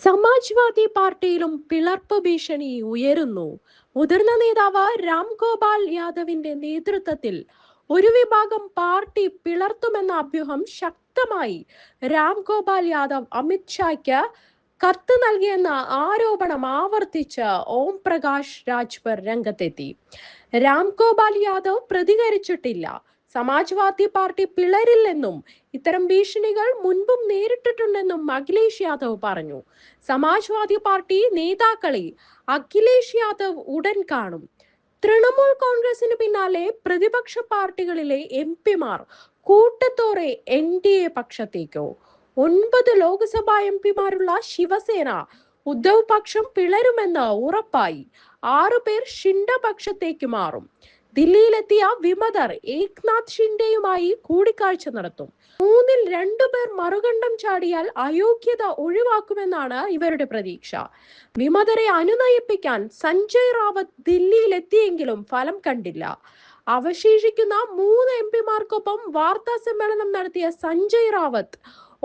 സമാജ്വാദി പാർട്ടിയിലും പിളർപ്പ് ഭീഷണി ഉയരുന്നു. മുതിർന്ന നേതാവ് രാം ഗോപാൽ യാദവിന്റെ നേതൃത്വത്തിൽ ഒരു വിഭാഗം പാർട്ടി പിളർത്തുമെന്ന അഭ്യൂഹം ശക്തമായി. രാം ഗോപാൽ യാദവ് അമിത് ഷായ്ക്ക് കത്ത് നൽകിയെന്ന ആരോപണം ആവർത്തിച്ച് ഓം പ്രകാശ് രാജ്ഭർ രംഗത്തെത്തി. രാം ഗോപാൽ യാദവ് പ്രതികരിച്ചിട്ടില്ല. സമാജ്വാദി പാർട്ടി പിളരില്ലെന്നും ഇത്തരം ഭീഷണികൾ മുൻപും നേരിട്ടിട്ടുണ്ടെന്നും അഖിലേഷ് യാദവ് പറഞ്ഞു. സമാജ്വാദി പാർട്ടി നേതാക്കളെ അഖിലേഷ് യാദവ് ഉടൻ കാണും. തൃണമൂൽ കോൺഗ്രസിന് പിന്നാലെ പ്രതിപക്ഷ പാർട്ടികളിലെ എംപിമാർ കൂട്ടത്തോടെ NDA പക്ഷത്തേക്കോ. 9 ലോക്സഭാ എംപിമാരുള്ള ശിവസേന ഉദ്ധവ് പക്ഷം പിളരുമെന്ന് ഉറപ്പായി. 6 പേർ ഷിൻഡ പക്ഷത്തേക്ക് മാറും. ദില്ലിയിലെത്തിയ വിമതർ ഏക്നാഥ് ഷിൻഡെയുമായി കൂടിക്കാഴ്ച നടത്തും. 3-ൽ 2 പേർ മറുകണ്ഠം ചാടിയാൽ അയോഗ്യത ഒഴിവാക്കുമെന്നാണ് ഇവരുടെ പ്രതീക്ഷ. വിമതരെ അനുനയിപ്പിക്കാൻ സഞ്ജയ് റാവത്ത് ദില്ലിയിലെത്തിയെങ്കിലും ഫലം കണ്ടില്ല. അവശേഷിക്കുന്ന 3 എംപിമാർക്കൊപ്പം വാർത്താ സമ്മേളനം നടത്തിയ സഞ്ജയ് റാവത്ത്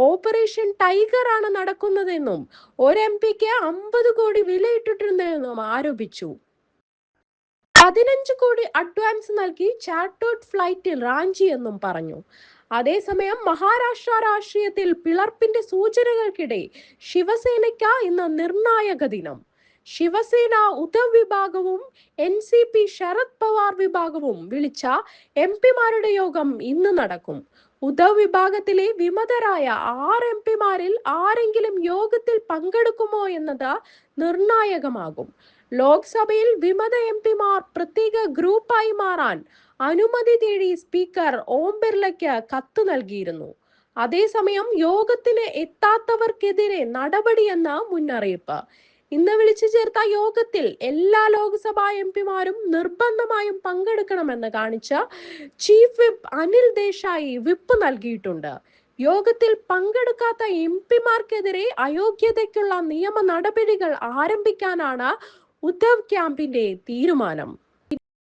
ഓപ്പറേഷൻ ടൈഗർ ആണ് നടക്കുന്നതെന്നും ഒരു MP-ക്ക് 50 കോടി വിലയിട്ടിട്ടുണ്ടെന്നും ആരോപിച്ചു. 15 കോടി അഡ്വാൻസ് നൽകി ചാർട്ടേഡ് ഫ്ലൈറ്റിൽ റാഞ്ചി എന്നും പറഞ്ഞു. അതേസമയം മഹാരാഷ്ട്ര രാഷ്ട്രീയത്തിൽ പിളർപ്പിന്റെ സൂചനകൾക്കിടെ ശിവസേനയ്ക്ക് ഇന്ന് നിർണായക ദിനം. ശിവസേന ഉദ്ധവ് വിഭാഗവും NCP ശരത് പവാർ വിഭാഗവും വിളിച്ച എംപിമാരുടെ യോഗം ഇന്ന് നടക്കും. ഉദ്ധവ് വിഭാഗത്തിലെ വിമതരായ 6 എംപിമാരിൽ ആരെങ്കിലും യോഗത്തിൽ പങ്കെടുക്കുമോ എന്നത് നിർണായകമാകും. ലോക്സഭയിൽ വിമത എംപിമാർ പ്രത്യേക ഗ്രൂപ്പായി മാറാൻ അനുമതി തേടി സ്പീക്കർ ഓം ബിർളയ്ക്ക് കത്ത് നൽകിയിരുന്നു. അതേസമയം യോഗത്തിന് എത്താത്തവർക്കെതിരെ നടപടിയെന്ന മുന്നറിയിപ്പ്. ഇന്ന് വിളിച്ചു ചേർത്ത യോഗത്തിൽ എല്ലാ ലോക്സഭാ എംപിമാരും നിർബന്ധമായും പങ്കെടുക്കണമെന്ന് കാണിച്ച് chief whip Anil Desai whip നൽകിയിട്ടുണ്ട്. യോഗത്തിൽ പങ്കെടുക്കാത്ത എംപിമാർക്കെതിരെ അയോഗ്യതയ്ക്കുള്ള നിയമ നടപടികൾ ആരംഭിക്കാനാണ് ഉദ്ധവ് ക്യാമ്പിന്റെ തീരുമാനം.